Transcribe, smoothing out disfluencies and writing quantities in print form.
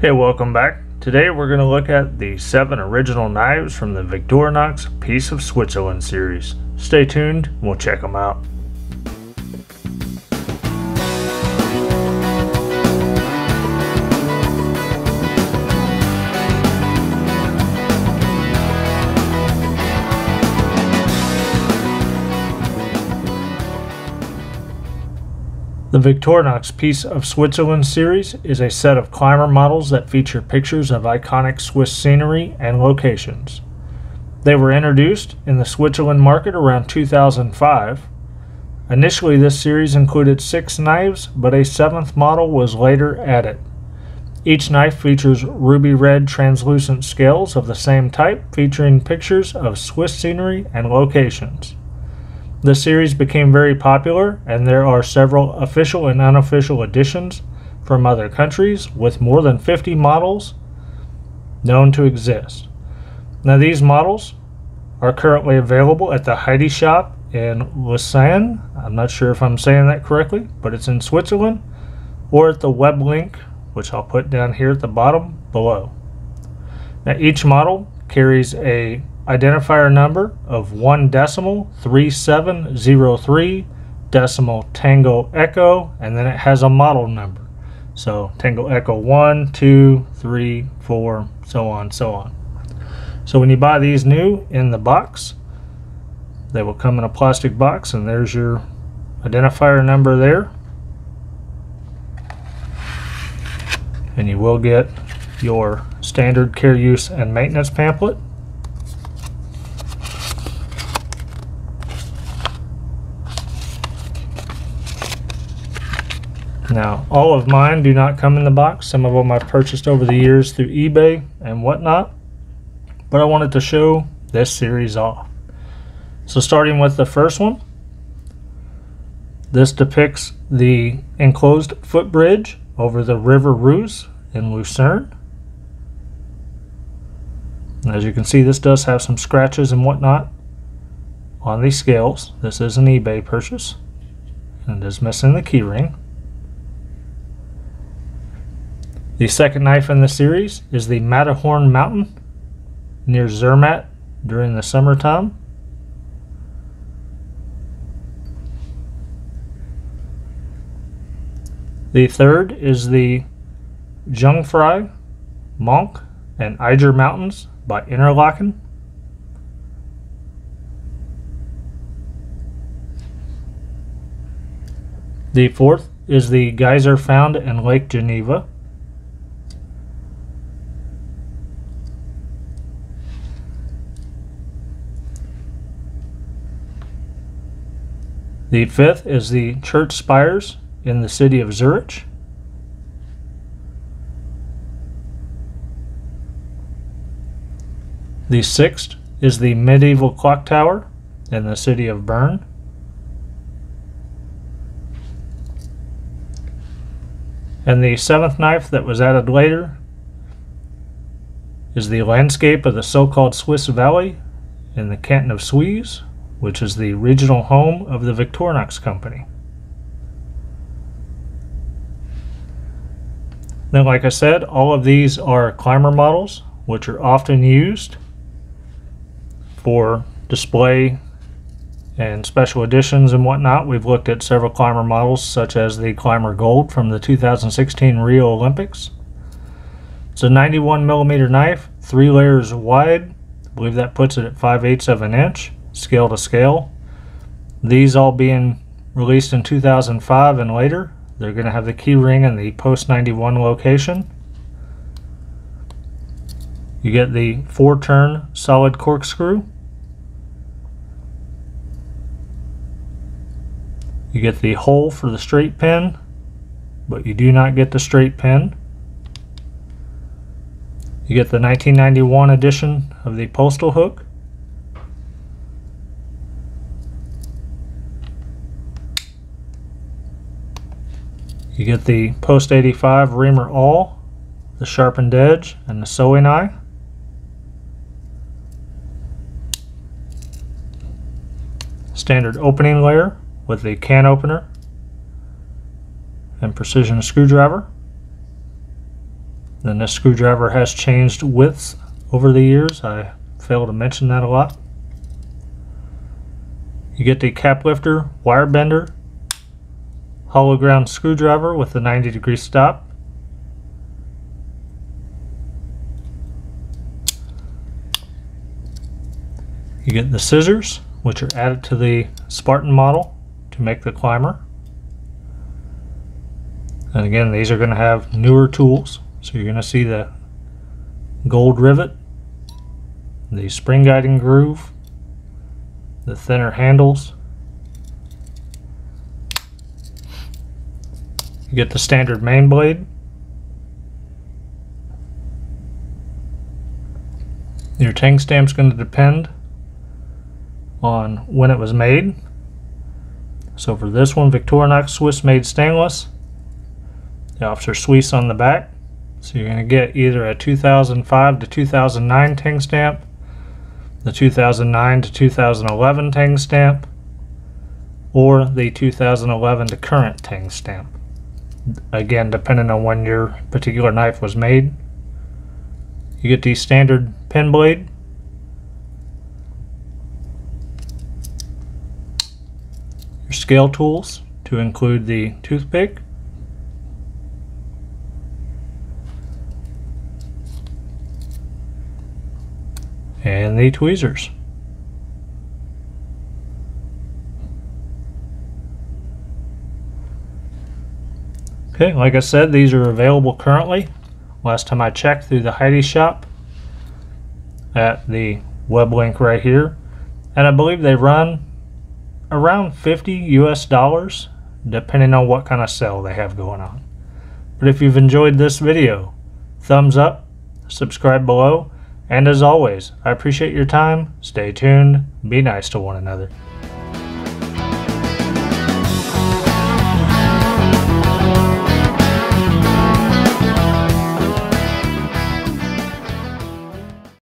Hey, welcome back. Today we're going to look at the 7 original knives from the Victorinox Piece of Switzerland series. Stay tuned, we'll check them out. The Victorinox Piece of Switzerland series is a set of climber models that feature pictures of iconic Swiss scenery and locations. They were introduced in the Switzerland market around 2005. Initially, this series included 6 knives, but a 7th model was later added. Each knife features ruby red translucent scales of the same type, featuring pictures of Swiss scenery and locations. The series became very popular, and there are several official and unofficial editions from other countries with more than 50 models known to exist. Now, these models are currently available at the Heidi shop in Lausanne. I'm not sure if I'm saying that correctly, but it's in Switzerland, or at the Weblink, which I'll put down here at the bottom below. Now, each model carries a identifier number of 1.3703 decimal Tango Echo, and then it has a model number. So Tango Echo 1, 2, 3, 4, so on, so on. So when you buy these new in the box, they will come in a plastic box, and there's your identifier number there. And you will get your standard care, use, and maintenance pamphlet. Now, all of mine do not come in the box. Some of them I've purchased over the years through eBay and whatnot, but I wanted to show this series off. So starting with the first one, this depicts the enclosed footbridge over the River Reuss in Lucerne. And as you can see, this does have some scratches and whatnot on these scales. This is an eBay purchase, and it is missing the key ring. The second knife in the series is the Matterhorn Mountain near Zermatt during the summertime. The third is the Jungfrau, Monk, and Eiger Mountains by Interlaken. The fourth is the geyser found in Lake Geneva. The fifth is the church spires in the city of Zurich. The sixth is the medieval clock tower in the city of Bern. And the seventh knife that was added later is the landscape of the so-called Swiss Valley in the canton of Suisse, which is the regional home of the Victorinox company. Now, like I said, all of these are climber models, which are often used for display and special editions and whatnot. We've looked at several climber models, such as the Climber Gold from the 2016 Rio Olympics. It's a 91mm knife, 3 layers wide. I believe that puts it at 5/8 of an inch. Scale to scale. These all being released in 2005 and later. They're going to have the key ring in the post 91 location. You get the 4-turn solid corkscrew. You get the hole for the straight pin, but you do not get the straight pin. You get the 1991 edition of the postal hook. You get the post 85 reamer awl, the sharpened edge, and the sewing eye. Standard opening layer with the can opener and precision screwdriver. Then this screwdriver has changed widths over the years. I fail to mention that a lot. You get the cap lifter, wire bender, hollow ground screwdriver with the 90-degree stop. You get the scissors, which are added to the Spartan model to make the climber. And again, these are going to have newer tools. So you're going to see the gold rivet, the spring guiding groove, the thinner handles. You get the standard main blade. Your tang stamp's going to depend on when it was made. So for this one, Victorinox Swiss made stainless. The Officer Suisse on the back. So you're going to get either a 2005 to 2009 tang stamp, the 2009 to 2011 tang stamp, or the 2011 to current tang stamp. Again, depending on when your particular knife was made. You get the standard pen blade, your scale tools to include the toothpick, and the tweezers. Okay, like I said, these are available currently. Last time I checked through the Heidi shop at the Weblink right here, and I believe they run around $50 US, depending on what kind of sale they have going on. But if you've enjoyed this video, thumbs up, subscribe below, and as always, I appreciate your time. Stay tuned, be nice to one another.